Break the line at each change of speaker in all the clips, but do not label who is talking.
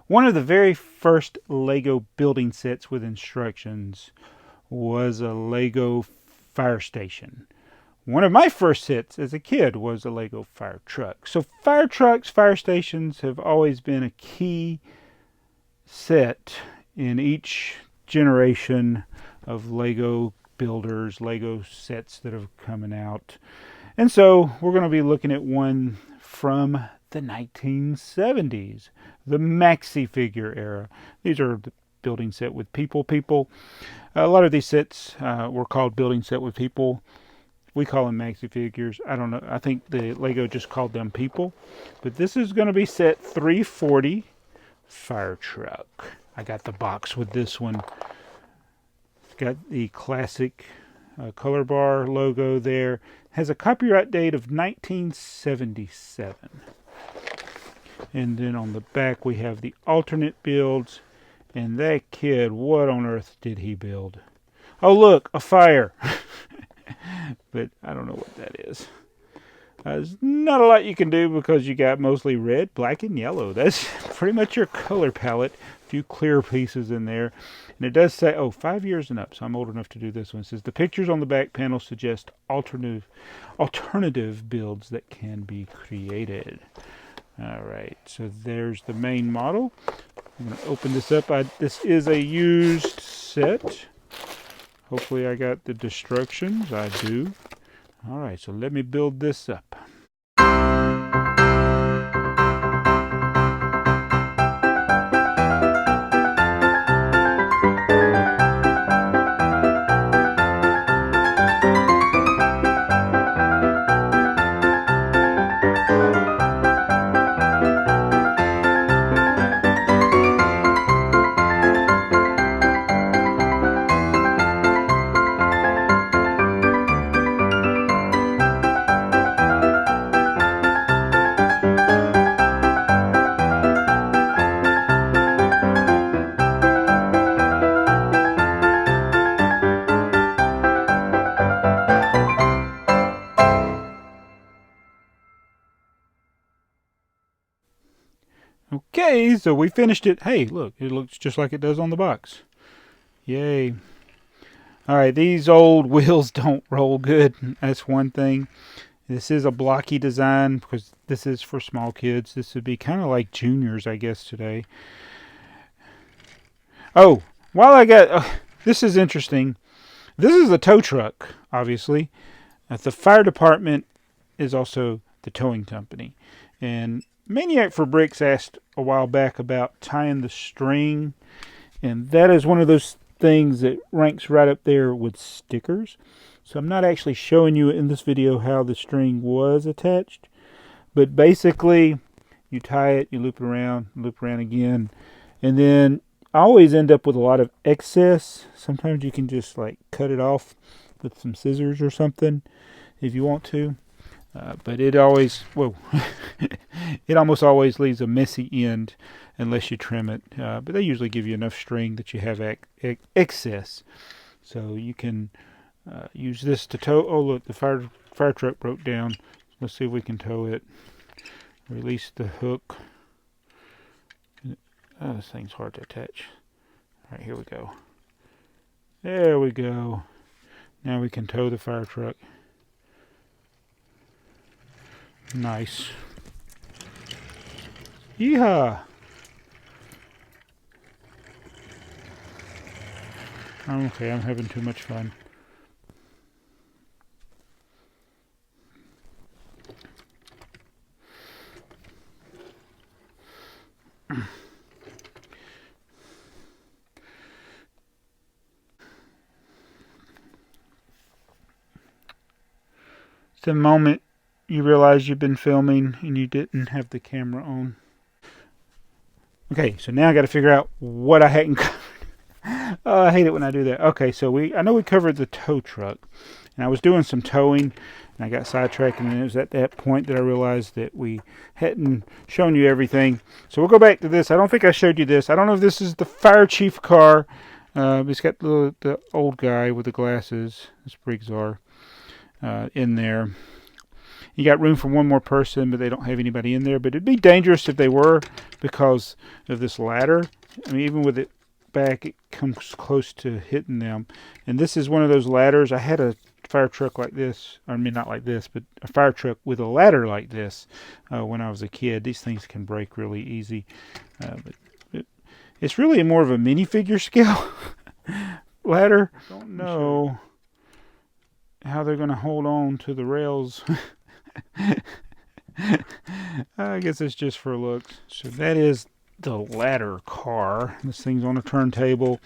One of the very first Lego building sets with instructions was a Lego fire station. One of my first sets as a kid was a Lego fire truck. So fire trucks, fire stations have always been a key set in each generation of Lego builders, Lego sets that are coming out. And so we're going to be looking at one from the 1970s, the Maxifigure era. These are the building set with people. A lot of these sets were called building set with people. We call them Maxifigures. I don't know. I think the Lego just called them people. But this is going to be set 340 fire truck. I got the box with this one. It's got the classic color bar logo there. Has a copyright date of 1977. And then on the back we have the alternate builds. And that kid, what on earth did he build? Oh look, a fire. But I don't know what that is. There's not a lot you can do because you got mostly red, black, and yellow. That's pretty much your color palette. A few clear pieces in there. And it does say, 5 years and up, so I'm old enough to do this one. It says, the pictures on the back panel suggest alternative builds that can be created. Alright, so there's the main model. I'm going to open this up. This is a used set. Hopefully I got the destructions. I do. Alright, so let me build this up. Okay, so we finished it. Hey, look, it looks just like it does on the box. Yay. Alright, these old wheels don't roll good. That's one thing. This is a blocky design because this is for small kids. This would be kind of like juniors, I guess, today. Oh, while I got... this is interesting. This is a tow truck, obviously. The fire department is also the towing company. And Maniac for Bricks asked a while back about tying the string, and that is one of those things that ranks right up there with stickers. So I'm not actually showing you in this video how the string was attached, but basically you tie it, you loop it around again, and then I always end up with a lot of excess. Sometimes you can just like cut it off with some scissors or something if you want to. But it always, it almost always leaves a messy end unless you trim it. But they usually give you enough string that you have excess. So you can use this to tow. Oh, look, the fire truck broke down. Let's see if we can tow it. Release the hook. Oh, this thing's hard to attach. All right, here we go. There we go. Now we can tow the fire truck. Nice. Yeehaw! Okay, I'm having too much fun. It's the moment you realize you've been filming and you didn't have the camera on. Okay, so now I got to figure out what I hadn't covered. Oh, I hate it when I do that. Okay, so I know we covered the tow truck, and I was doing some towing, and I got sidetracked, and it was at that point that I realized that we hadn't shown you everything. So we'll go back to this. I don't think I showed you this. I don't know if this is the fire chief car. It's got the old guy with the glasses, this BrickTsar, in there. You got room for one more person, but they don't have anybody in there. But it'd be dangerous if they were, because of this ladder. I mean, even with it back, it comes close to hitting them. And this is one of those ladders. I had a fire truck like this. I mean, not like this, but a fire truck with a ladder like this when I was a kid. These things can break really easy. But it's really more of a minifigure scale ladder. I don't know how they're going to hold on to the rails. I guess it's just for looks. So that is the ladder car. This thing's on a turntable.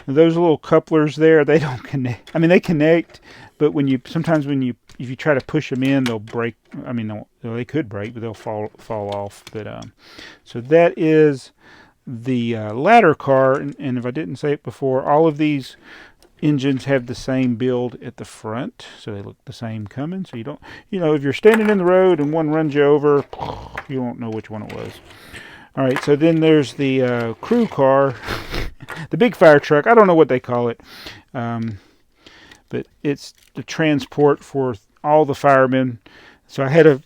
And those little couplers there, they don't connect. I mean, they connect, but sometimes if you try to push them in, they'll break. I mean, they could break, but they'll fall off. But so that is the ladder car. And if I didn't say it before, all of these engines have the same build at the front, so they look the same coming. So you don't, if you're standing in the road and one runs you over, you won't know which one it was. All right, so then there's the crew car, the big fire truck. I don't know what they call it, but it's the transport for all the firemen. So I had a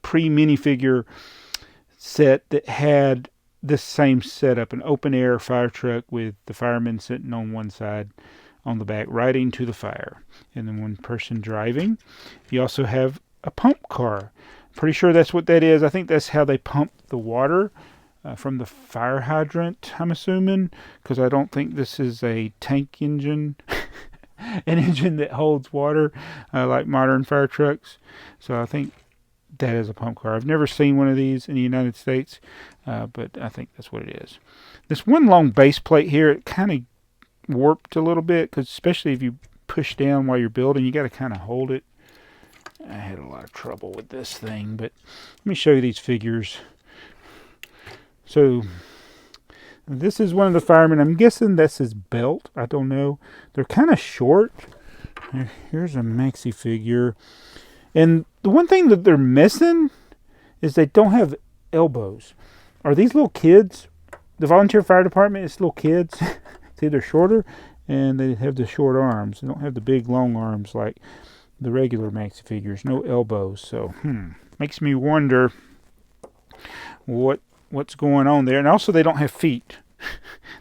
pre-minifigure set that had this same setup, an open air fire truck with the firemen sitting on one side, on the back, riding to the fire, and then one person driving. You also have a pump car. Pretty sure that's what that is. I think that's how they pump the water from the fire hydrant, I'm assuming, because I don't think this is a tank engine, an engine that holds water like modern fire trucks. So I think that is a pump car. I've never seen one of these in the United States, but I think that's what it is. This one long base plate here, it kind of warped a little bit, because especially if you push down while you're building, you got to kind of hold it. I had a lot of trouble with this thing, but let me show you these figures. So this is one of the firemen. I'm guessing that's his belt. I don't know. They're kind of short. Here's a Maxifigure. And the one thing that they're missing is they don't have elbows. Are these little kids? The volunteer fire department is little kids. See, they're shorter, and they have the short arms. They don't have the big, long arms like the regular Maxifigures. No elbows. So, makes me wonder what's going on there. And also, they don't have feet.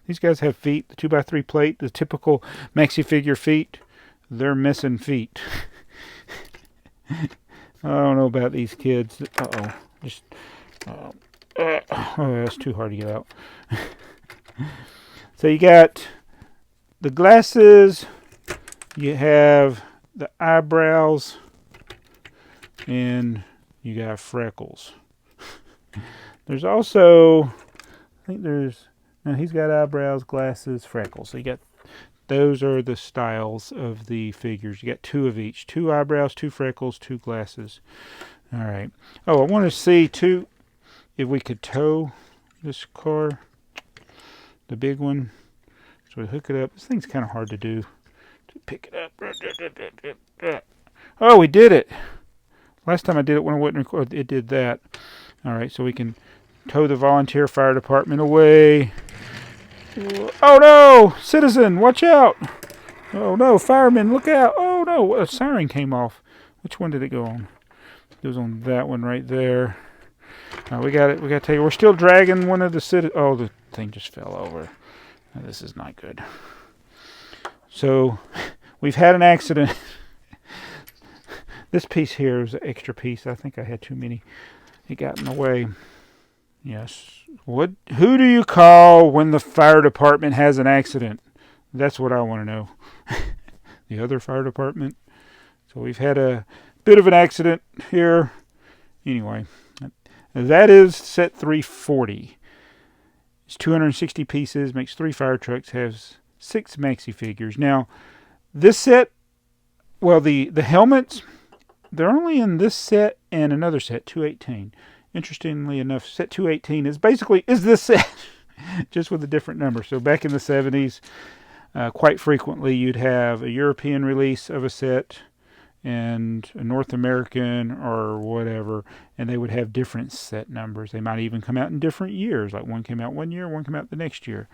These guys have feet. The 2x3 plate, the typical Maxifigure feet. They're missing feet. I don't know about these kids. That's too hard to get out. So you got the glasses, you have the eyebrows, and you got freckles. There's also, he's got eyebrows, glasses, freckles. So you got, those are the styles of the figures. You got two of each. 2 eyebrows, 2 freckles, 2 glasses. All right. Oh, I want to see, too, if we could tow this car, the big one. So we hook it up. This thing's kind of hard to do. To pick it up. Oh, we did it. Last time I did it when I wouldn't record, it did that. All right, so we can tow the volunteer fire department away. Oh no! Citizen, watch out! Oh no, fireman, look out! Oh no, a siren came off. Which one did it go on? It was on that one right there. We got it. We got to tell you, we're still dragging one of the citizens. Oh, the thing just fell over. This is not good. So, we've had an accident. This piece here is an extra piece. I think I had too many. It got in the way. Yes. Who do you call when the fire department has an accident? That's what I want to know. The other fire department. So we've had a bit of an accident here. Anyway, that is set 340. It's 260 pieces, makes 3 fire trucks, has 6 Maxifigures. Now, this set, well, the helmets, they're only in this set and another set, 218. Interestingly enough, set 218 is this set, just with a different number. So back in the 70s, quite frequently you'd have a European release of a set and a North American or whatever, and they would have different set numbers. They might even come out in different years, like one came out one year, one came out the next year.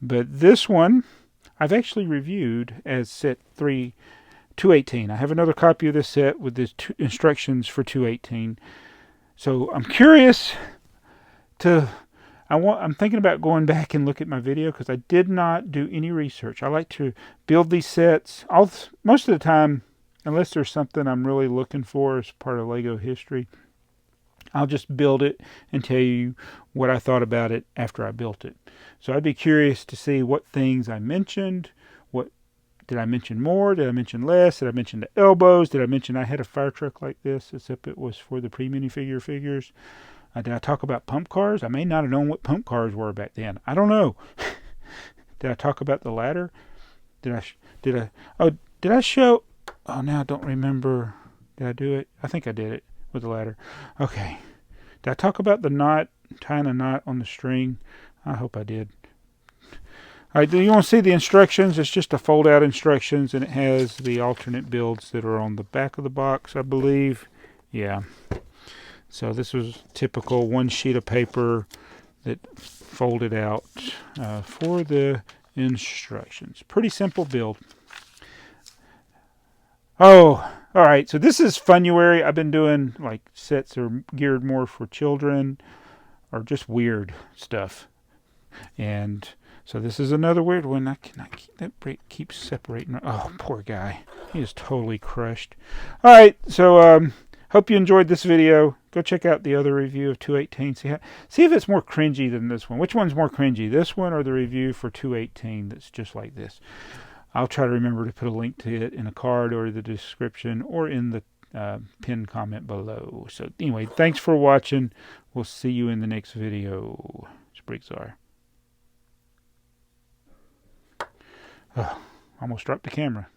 But this one, I've actually reviewed as set 3 218. I have another copy of this set with the instructions for 218. So I'm curious to... I'm thinking about going back and look at my video because I did not do any research. I like to build these sets. Most of the time, unless there's something I'm really looking for as part of Lego history, I'll just build it and tell you what I thought about it after I built it. So I'd be curious to see what things I mentioned. What did I mention more? Did I mention less? Did I mention the elbows? Did I mention I had a fire truck like this, except it was for the pre-minifigure figures? Did I talk about pump cars? I may not have known what pump cars were back then. I don't know. Did I talk about the ladder? Did I show? Oh, now I don't remember. Did I do it? I think I did it with the ladder. Okay. Did I talk about the knot, tying a knot on the string? I hope I did. All right, do you want to see the instructions? It's just a fold-out instructions, and it has the alternate builds that are on the back of the box, I believe. Yeah. So this was typical one sheet of paper that folded out for the instructions. Pretty simple build. Oh, all right. So this is Funuary. I've been doing like sets that are geared more for children or just weird stuff. And so this is another weird one. I cannot keep that break keeps separating. Oh, poor guy. He is totally crushed. All right. So hope you enjoyed this video. Go check out the other review of 218. See if it's more cringy than this one. Which one's more cringy, this one or the review for 218 that's just like this? I'll try to remember to put a link to it in a card or the description or in the pinned comment below. So anyway, thanks for watching. We'll see you in the next video. It's BrickTsar. Oh, almost dropped the camera.